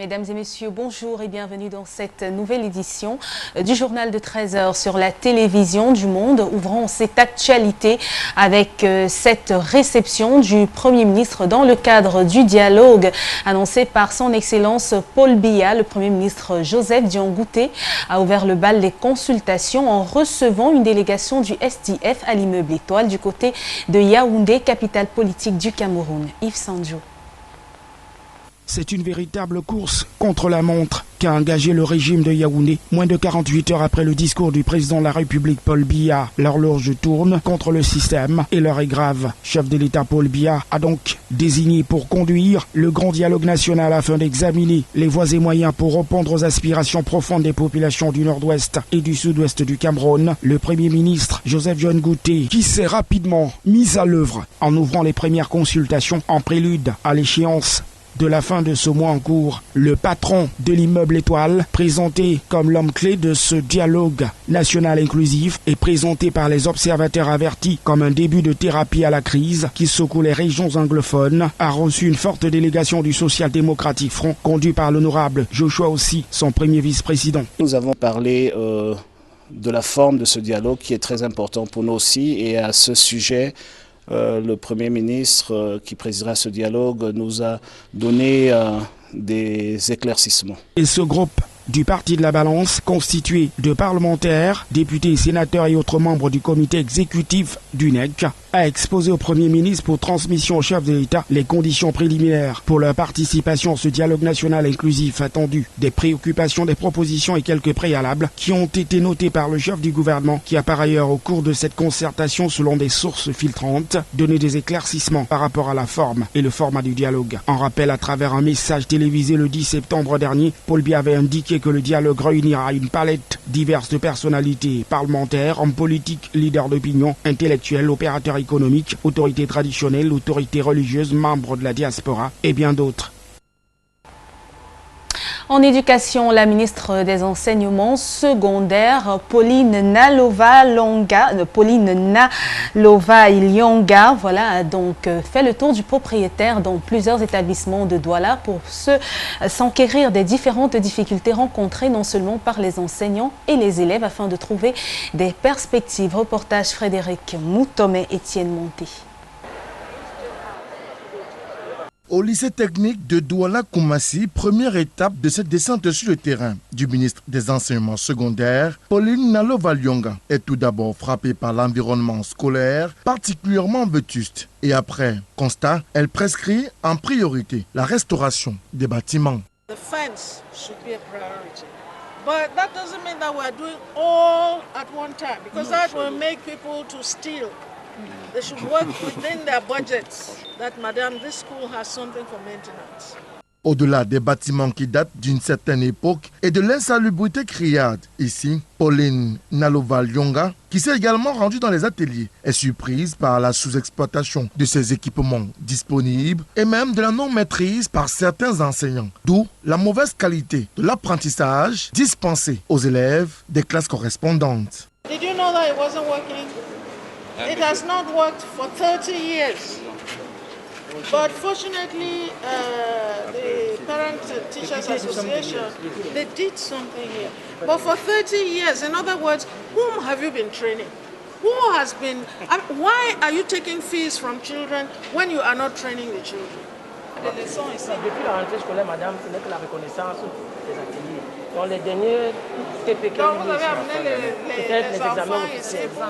Mesdames et messieurs, bonjour et bienvenue dans cette nouvelle édition du journal de 13h sur la télévision du Monde. Ouvrons cette actualité avec cette réception du Premier ministre dans le cadre du dialogue annoncé par son Excellence Paul Biya. Le Premier ministre Joseph Dion Ngouté a ouvert le bal des consultations en recevant une délégation du SDF à l'immeuble Étoile du côté de Yaoundé, capitale politique du Cameroun. Yves Sanjo. C'est une véritable course contre la montre qu'a engagé le régime de Yaoundé. Moins de 48 heures après le discours du président de la République Paul Biya, l'horloge tourne contre le système et l'heure est grave. Chef de l'État Paul Biya a donc désigné pour conduire le grand dialogue national afin d'examiner les voies et moyens pour répondre aux aspirations profondes des populations du nord-ouest et du sud-ouest du Cameroun. Le Premier ministre Joseph Dion Ngouté qui s'est rapidement mis à l'œuvre en ouvrant les premières consultations en prélude à l'échéance de la fin de ce mois en cours. Le patron de l'immeuble Étoile, présenté comme l'homme clé de ce dialogue national inclusif et présenté par les observateurs avertis comme un début de thérapie à la crise qui secoue les régions anglophones, a reçu une forte délégation du Social-Démocratique Front, conduit par l'honorable Joshua Ossi, son premier vice-président. Nous avons parlé de la forme de ce dialogue qui est très important pour nous aussi, et à ce sujet, le Premier ministre qui présidera ce dialogue nous a donné des éclaircissements. Et ce groupe du Parti de la Balance, constitué de parlementaires, députés, sénateurs et autres membres du comité exécutif du NEC, a exposé au Premier ministre pour transmission au chef de l'État les conditions préliminaires pour leur participation à ce dialogue national inclusif attendu, des préoccupations, des propositions et quelques préalables qui ont été notés par le chef du gouvernement qui a par ailleurs au cours de cette concertation, selon des sources filtrantes, donné des éclaircissements par rapport à la forme et le format du dialogue. En rappel, à travers un message télévisé le 10 septembre dernier, Paul Biya avait indiqué que le dialogue réunira une palette diverse de personnalités parlementaires, hommes politiques, leaders d'opinion, intellectuels, opérateurs économiques, autorités traditionnelles, autorités religieuses, membres de la diaspora et bien d'autres. En éducation, la ministre des Enseignements secondaires, Pauline Nalova-Ilionga, voilà, a donc fait le tour du propriétaire dans plusieurs établissements de Douala pour s'enquérir des différentes difficultés rencontrées non seulement par les enseignants et les élèves afin de trouver des perspectives. Reportage Frédéric Moutomé, Étienne Monté. Au lycée technique de Douala-Koumassi, première étape de cette descente sur le terrain du ministre des Enseignements secondaires, Pauline Nalova-Ilionga est tout d'abord frappée par l'environnement scolaire particulièrement vétuste. Et après constat, elle prescrit en priorité la restauration des bâtiments. The fence should be a priority. But that doesn't mean that we're doing all at one time, because that will make people to steal. They should work within their budgets. That, madam, this school has something for maintenance. Au-delà des bâtiments qui datent d'une certaine époque et de l'insalubrité criarde, ici, Pauline Nalova-Ilionga, qui s'est également rendue dans les ateliers, est surprise par la sous-exploitation de ces équipements disponibles et même de la non-maîtrise par certains enseignants, d'où la mauvaise qualité de l'apprentissage dispensé aux élèves des classes correspondantes. Did you know that it wasn't working? It has not worked for 30 years. But fortunately, the Parent Teachers Association, they did something here. But for 30 years, in other words, whom have you been training? Who has been, why are you taking fees from children when you are not training the children? Les leçons ici. Depuis la rentrée scolaire, madame, ce n'est que la reconnaissance des ateliers. Dans les derniers TPK, donc vous avez amené les enfants ici pour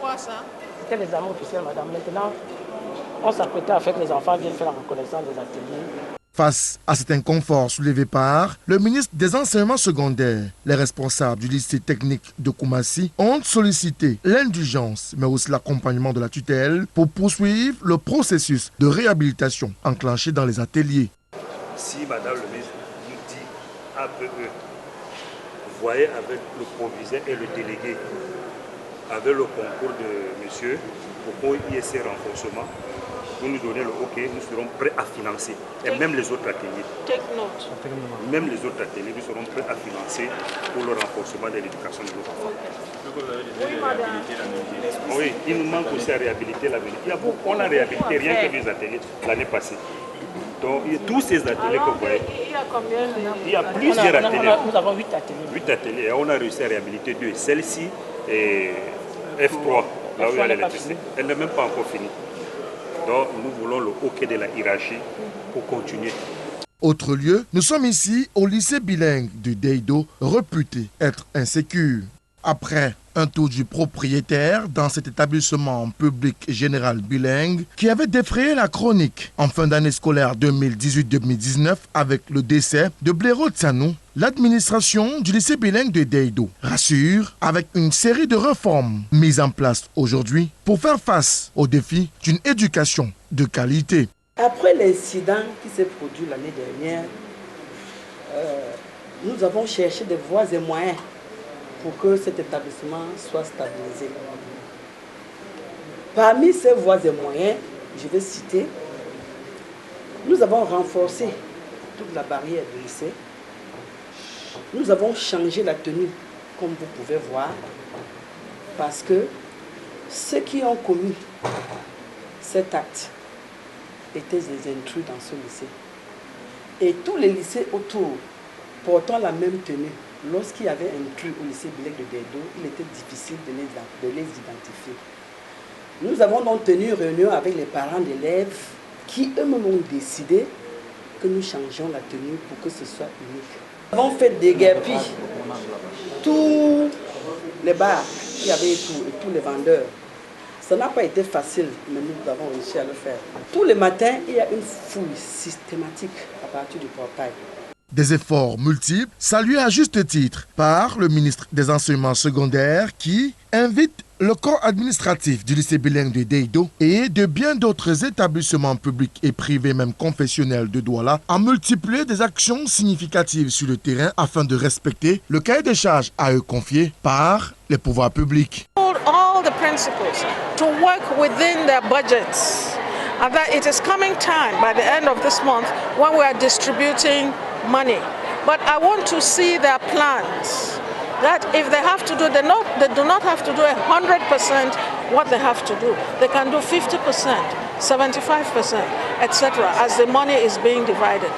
voir ça? C'était l'examen officiel, madame. Maintenant, on s'apprêtait à faire que les enfants viennent faire la reconnaissance des ateliers. Face à cet inconfort soulevé par le ministre des Enseignements secondaires, les responsables du lycée technique de Koumassi ont sollicité l'indulgence, mais aussi l'accompagnement de la tutelle pour poursuivre le processus de réhabilitation enclenché dans les ateliers. Si madame le ministre nous dit APE, vous voyez avec le proviseur et le délégué, avec le concours de monsieur, pour qu'il y ait ces renforcements, vous nous donnez le OK, nous serons prêts à financer. Et même les autres ateliers. Take note. Même les autres ateliers, nous serons prêts à financer pour le renforcement de l'éducation de nos enfants. Oui, madame. Oui, il nous manque aussi à réhabiliter l'avenir. On a réhabilité rien que les ateliers l'année passée. Donc, tous ces ateliers que vous voyez, Il y a combien de... il y a plusieurs ateliers. Nous avons 8 ateliers. 8 ateliers. Et on a réussi à réhabiliter 2. Celle-ci et F3, là où il y a l'électricité. Elle n'est même pas encore finie. Donc, nous voulons le hockey de la hiérarchie pour continuer. Autre lieu, nous sommes ici au lycée bilingue de Deido, réputé être insécure. Après un tour du propriétaire dans cet établissement public général bilingue qui avait défrayé la chronique en fin d'année scolaire 2018-2019 avec le décès de Blaireau Tsanou, l'administration du lycée bilingue de Deido rassure avec une série de réformes mises en place aujourd'hui pour faire face aux défis d'une éducation de qualité. Après l'incident qui s'est produit l'année dernière, nous avons cherché des voies et moyens pour que cet établissement soit stabilisé. Parmi ces voies et moyens, je vais citer, nous avons renforcé toute la barrière du lycée. Nous avons changé la tenue, comme vous pouvez voir, parce que ceux qui ont commis cet acte étaient des intrus dans ce lycée. Et tous les lycées autour portant la même tenue, lorsqu'il y avait un intrus au lycée bilingue de Deido, il était difficile de les identifier. Nous avons donc tenu une réunion avec les parents d'élèves qui eux-mêmes ont décidé que nous changions la tenue pour que ce soit unique. Nous avons fait des guerpilles. Tous les bars qui avaient tout et tous les vendeurs. Ça n'a pas été facile, mais nous avons réussi à le faire. Tous les matins, il y a une fouille systématique à partir du portail. Des efforts multiples, salués à juste titre par le ministre des Enseignements secondaires qui invite le corps administratif du lycée bilingue de Deido et de bien d'autres établissements publics et privés, même confessionnels de Douala, à multiplier des actions significatives sur le terrain afin de respecter le cahier des charges à eux confié par les pouvoirs publics. All the principals to work within their budgets. And that it is coming time by the end of this month when we are distributing money. But I want to see their plans. That if they have to do, they do not have to do 100% what they have to do. They can do 50%, 75%, etc. as the money is being divided.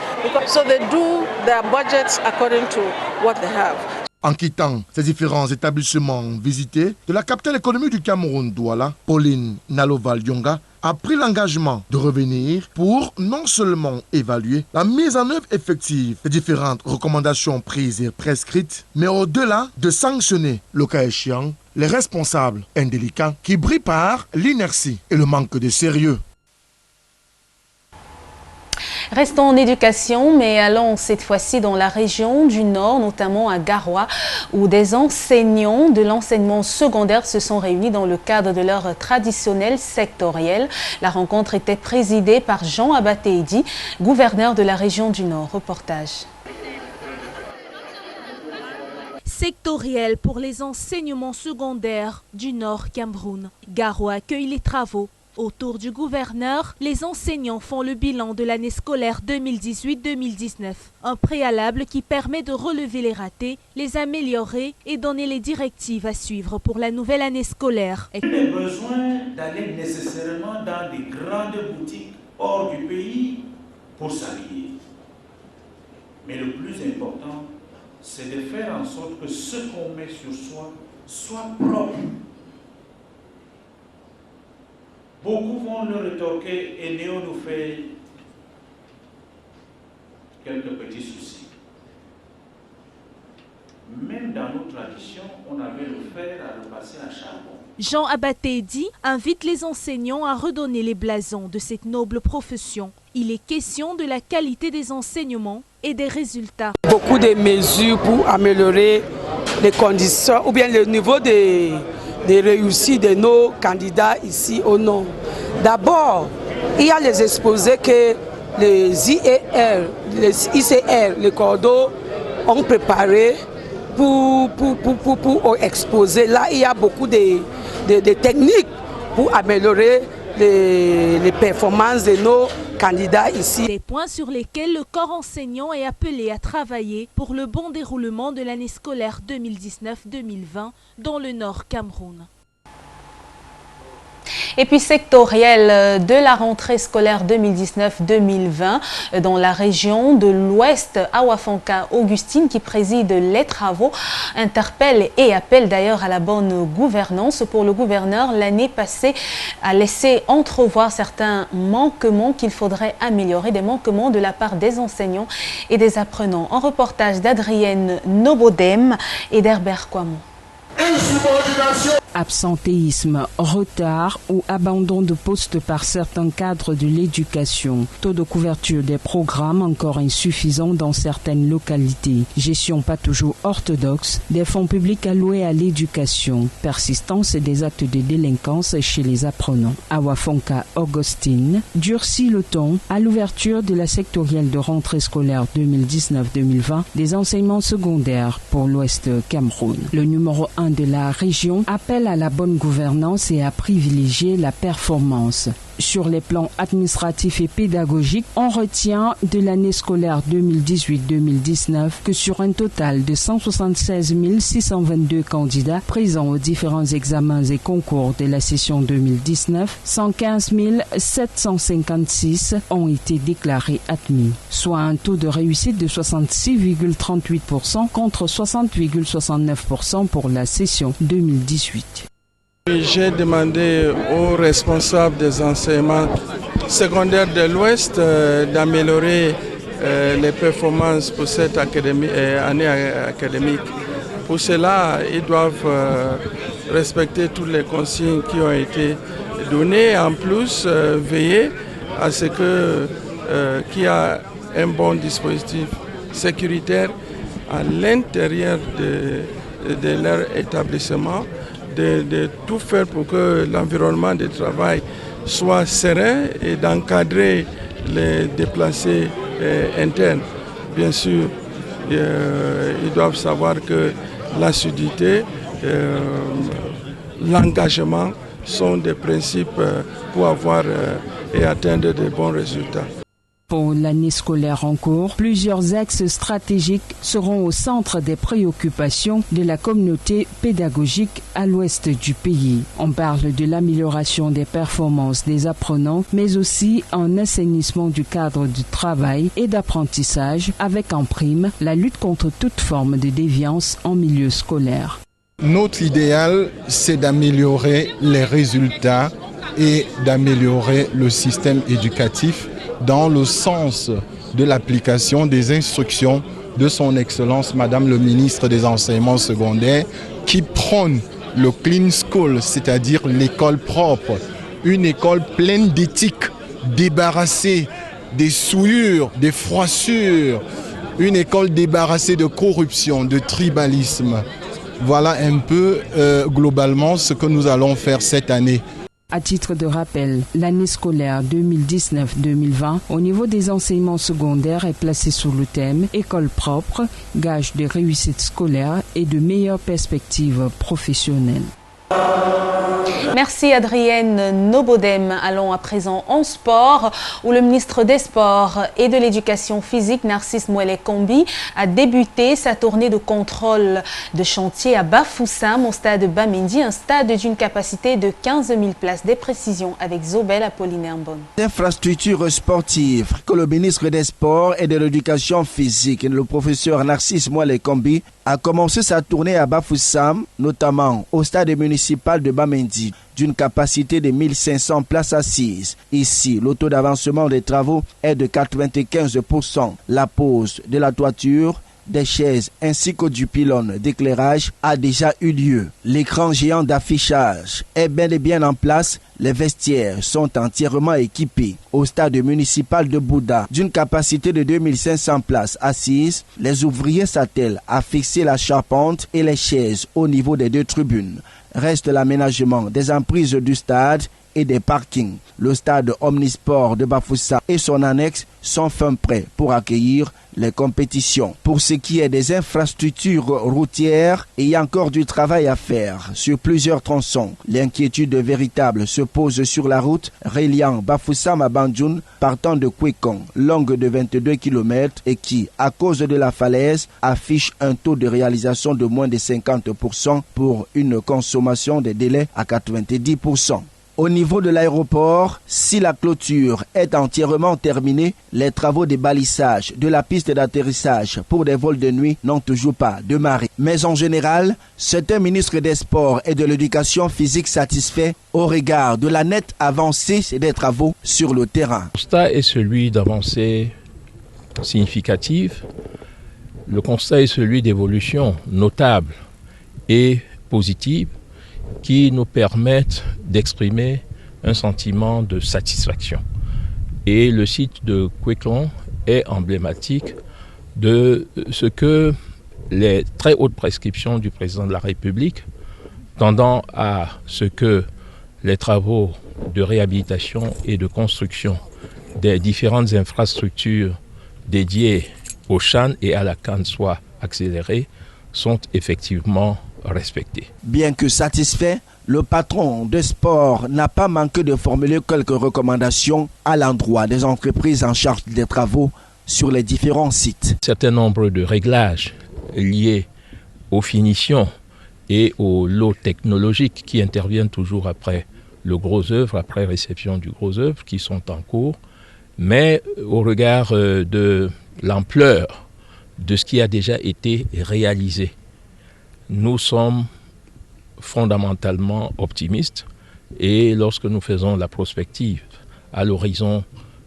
So they do their budgets according to what they have. En quittant ces différents établissements visités de la capitale économique du Cameroun, Douala, Pauline Naloval-Yonga a pris l'engagement de revenir pour non seulement évaluer la mise en œuvre effective des différentes recommandations prises et prescrites, mais au-delà de sanctionner, le cas échéant, les responsables indélicats qui brillent par l'inertie et le manque de sérieux. Restons en éducation, mais allons cette fois-ci dans la région du Nord, notamment à Garoua, où des enseignants de l'enseignement secondaire se sont réunis dans le cadre de leur traditionnel sectoriel. La rencontre était présidée par Jean Abatéidi, gouverneur de la région du Nord. Reportage. Sectoriel pour les enseignements secondaires du Nord Cameroun. Garoua accueille les travaux. Autour du gouverneur, les enseignants font le bilan de l'année scolaire 2018-2019. Un préalable qui permet de relever les ratés, les améliorer et donner les directives à suivre pour la nouvelle année scolaire. Il n'y a pas besoin d'aller nécessairement dans des grandes boutiques hors du pays pour s'habiller. Mais le plus important, c'est de faire en sorte que ce qu'on met sur soi soit propre. Beaucoup vont le rétorquer et Néo nous fait quelques petits soucis. Même dans nos traditions, on avait le fer à repasser à charbon. Jean Abatédi invite les enseignants à redonner les blasons de cette noble profession. Il est question de la qualité des enseignements et des résultats. Beaucoup de mesures pour améliorer les conditions ou bien le niveau des réussites de nos candidats ici au Nord. D'abord, il y a les exposés que les ICR, les cordeaux ont préparés pour exposer. Là, il y a beaucoup de techniques pour améliorer les performances de nos candidats ici. Des points sur lesquels le corps enseignant est appelé à travailler pour le bon déroulement de l'année scolaire 2019-2020 dans le Nord Cameroun. Et puis sectoriel de la rentrée scolaire 2019-2020 dans la région de l'Ouest, Awafonka Augustine, qui préside les travaux, interpelle et appelle d'ailleurs à la bonne gouvernance. Pour le gouverneur, l'année passée a laissé entrevoir certains manquements qu'il faudrait améliorer, des manquements de la part des enseignants et des apprenants. Un reportage d'Adrienne Nobodem et d'Herbert Kwamon. Absentéisme, retard ou abandon de poste par certains cadres de l'éducation. Taux de couverture des programmes encore insuffisant dans certaines localités. Gestion pas toujours orthodoxe des fonds publics alloués à l'éducation. Persistance des actes de délinquance chez les apprenants. Awafonka Augustine durcit le ton à l'ouverture de la sectorielle de rentrée scolaire 2019-2020 des enseignements secondaires pour l'Ouest Cameroun. Le numéro 1 de la région appelle à la bonne gouvernance et à privilégier la performance. Sur les plans administratifs et pédagogiques, on retient de l'année scolaire 2018-2019 que sur un total de 176 622 candidats présents aux différents examens et concours de la session 2019, 115 756 ont été déclarés admis, soit un taux de réussite de 66,38% contre 60,69% pour la session 2018. J'ai demandé aux responsables des enseignements secondaires de l'Ouest d'améliorer les performances pour cette année académique. Pour cela, ils doivent respecter toutes les consignes qui ont été données. En plus, veiller à ce qu'il y ait un bon dispositif sécuritaire à l'intérieur de leur établissement. De tout faire pour que l'environnement de travail soit serein et d'encadrer les déplacés internes. Bien sûr, ils doivent savoir que l'assiduité, l'engagement sont des principes pour avoir et atteindre de bons résultats. Pour l'année scolaire en cours, plusieurs axes stratégiques seront au centre des préoccupations de la communauté pédagogique à l'ouest du pays. On parle de l'amélioration des performances des apprenants, mais aussi un assainissement du cadre de travail et d'apprentissage, avec en prime la lutte contre toute forme de déviance en milieu scolaire. Notre idéal, c'est d'améliorer les résultats et d'améliorer le système éducatif dans le sens de l'application des instructions de son Excellence Madame le ministre des Enseignements secondaires qui prône le clean school, c'est-à-dire l'école propre, une école pleine d'éthique, débarrassée des souillures, des froissures, une école débarrassée de corruption, de tribalisme. Voilà un peu globalement ce que nous allons faire cette année. À titre de rappel, l'année scolaire 2019-2020 au niveau des enseignements secondaires est placée sous le thème « École propre, gage de réussite scolaire et de meilleures perspectives professionnelles ». Merci Adrienne Nobodem. Allons à présent en sport où le ministre des Sports et de l'Éducation physique, Narcisse Mouele Kombi, a débuté sa tournée de contrôle de chantier à Bafoussam au stade Bamendi, un stade d'une capacité de 15 000 places. Des précisions avec Zobel Apollinaire Mbon. Infrastructures sportives que le ministre des Sports et de l'Éducation physique, le professeur Narcisse Mouele Kombi, a commencé sa tournée à Bafoussam, notamment au stade municipal de Bamendi, d'une capacité de 1500 places assises. Ici, le taux d'avancement des travaux est de 95%. La pose de la toiture, des chaises ainsi que du pylône d'éclairage a déjà eu lieu. L'écran géant d'affichage est bel et bien en place. Les vestiaires sont entièrement équipés. Au stade municipal de Bouddha, d'une capacité de 2500 places assises, les ouvriers s'attellent à fixer la charpente et les chaises au niveau des deux tribunes. Reste l'aménagement des emprises du stade et des parkings. Le stade Omnisport de Bafoussam et son annexe sont fin prêts pour accueillir les compétitions. Pour ce qui est des infrastructures routières, il y a encore du travail à faire sur plusieurs tronçons. L'inquiétude véritable se pose sur la route reliant Bafoussam à Bandjoun partant de Kwekong, longue de 22 km et qui, à cause de la falaise, affiche un taux de réalisation de moins de 50% pour une consommation des délais à 90%. Au niveau de l'aéroport, si la clôture est entièrement terminée, les travaux de balisage de la piste d'atterrissage pour des vols de nuit n'ont toujours pas démarré. Mais en général, c'est un ministre des Sports et de l'Éducation physique satisfait au regard de la nette avancée des travaux sur le terrain. Le constat est celui d'avancées significatives. Le constat est celui d'évolutions notables et positives qui nous permettent d'exprimer un sentiment de satisfaction. Et le site de Kwekhlong est emblématique de ce que les très hautes prescriptions du président de la République, tendant à ce que les travaux de réhabilitation et de construction des différentes infrastructures dédiées au Chan et à la CAN soient accélérés, sont effectivement respectés. Bien que satisfait, le patron de sport n'a pas manqué de formuler quelques recommandations à l'endroit des entreprises en charge des travaux sur les différents sites. Un certain nombre de réglages liés aux finitions et aux lots technologiques qui interviennent toujours après le gros œuvre, après réception du gros œuvre, qui sont en cours, mais au regard de l'ampleur de ce qui a déjà été réalisé, nous sommes fondamentalement optimistes et lorsque nous faisons la prospective à l'horizon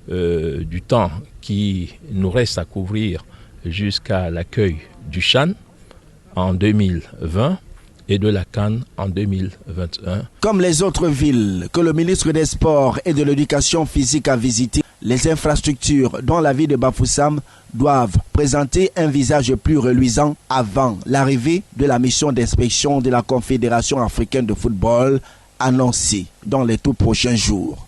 du temps qui nous reste à couvrir jusqu'à l'accueil du Chan en 2020 et de la CAN en 2021. Comme les autres villes que le ministre des Sports et de l'Éducation physique a visitées, les infrastructures dans la ville de Bafoussam doivent présenter un visage plus reluisant avant l'arrivée de la mission d'inspection de la Confédération africaine de football annoncée dans les tout prochains jours.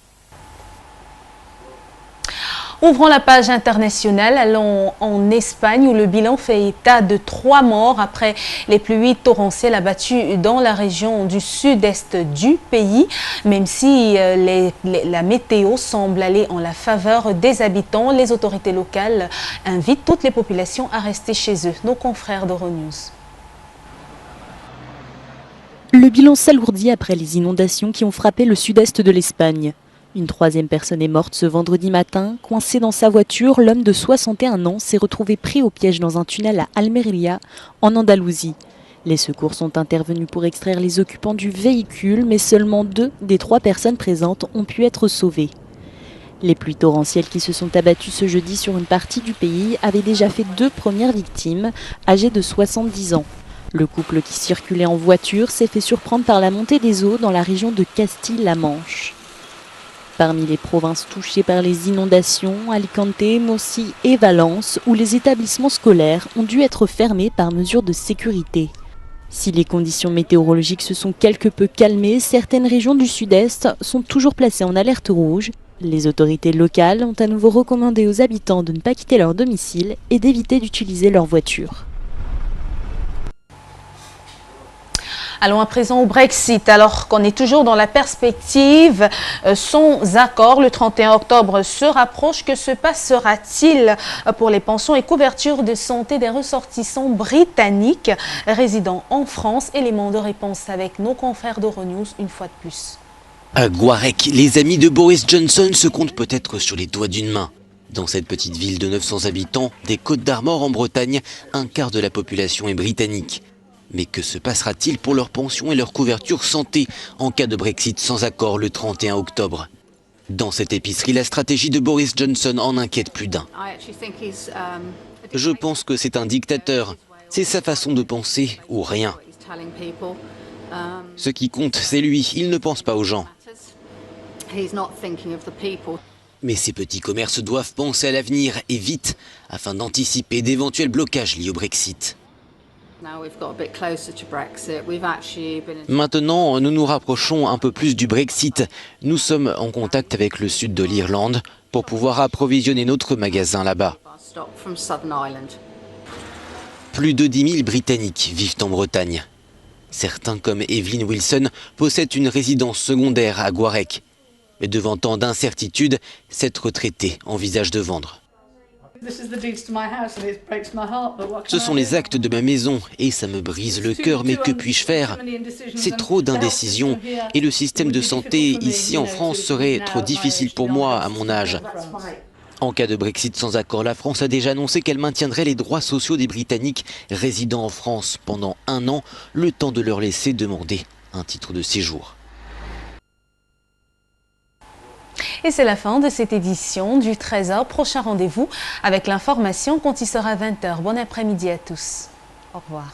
Ouvrons la page internationale, allons en Espagne où le bilan fait état de 3 morts après les pluies torrentielles abattues dans la région du sud-est du pays. Même si la météo semble aller en la faveur des habitants, les autorités locales invitent toutes les populations à rester chez eux. Nos confrères d'Euronews. Le bilan s'alourdit après les inondations qui ont frappé le sud-est de l'Espagne. Une 3e personne est morte ce vendredi matin. Coincé dans sa voiture, l'homme de 61 ans s'est retrouvé pris au piège dans un tunnel à Almería, en Andalousie. Les secours sont intervenus pour extraire les occupants du véhicule, mais seulement 2 des 3 personnes présentes ont pu être sauvées. Les pluies torrentielles qui se sont abattues ce jeudi sur une partie du pays avaient déjà fait 2 premières victimes, âgées de 70 ans. Le couple qui circulait en voiture s'est fait surprendre par la montée des eaux dans la région de Castille-La Manche. Parmi les provinces touchées par les inondations, Alicante, Murcie et Valence, où les établissements scolaires ont dû être fermés par mesure de sécurité. Si les conditions météorologiques se sont quelque peu calmées, certaines régions du sud-est sont toujours placées en alerte rouge. Les autorités locales ont à nouveau recommandé aux habitants de ne pas quitter leur domicile et d'éviter d'utiliser leur voiture. Allons à présent au Brexit, alors qu'on est toujours dans la perspective sans accord. Le 31 octobre se rapproche. Que se passera-t-il pour les pensions et couvertures de santé des ressortissants britanniques résidant en France? Élément de réponse avec nos confrères d'Euronews une fois de plus. À Gwarek, les amis de Boris Johnson se comptent peut-être sur les doigts d'une main. Dans cette petite ville de 900 habitants, des Côtes-d'Armor en Bretagne, un quart de la population est britannique. Mais que se passera-t-il pour leurs pensions et leur couverture santé en cas de Brexit sans accord le 31 octobre? Dans cette épicerie, la stratégie de Boris Johnson en inquiète plus d'un. Je pense que c'est un dictateur. C'est sa façon de penser ou rien. Ce qui compte, c'est lui. Il ne pense pas aux gens. Mais ces petits commerces doivent penser à l'avenir et vite, afin d'anticiper d'éventuels blocages liés au Brexit. Maintenant, nous nous rapprochons un peu plus du Brexit. Nous sommes en contact avec le sud de l'Irlande pour pouvoir approvisionner notre magasin là-bas. Plus de 10 000 Britanniques vivent en Bretagne. Certains, comme Evelyn Wilson, possèdent une résidence secondaire à Gwarek. Mais devant tant d'incertitudes, cette retraitée envisage de vendre. Ce sont les actes de ma maison et ça me brise le cœur, mais que puis-je faire? C'est trop d'indécision et le système de santé ici en France serait trop difficile pour moi à mon âge. En cas de Brexit sans accord, la France a déjà annoncé qu'elle maintiendrait les droits sociaux des Britanniques résidant en France pendant 1 an, le temps de leur laisser demander un titre de séjour. Et c'est la fin de cette édition du Trésor. Prochain rendez-vous avec l'information quand il sera 20h. Bon après-midi à tous. Au revoir.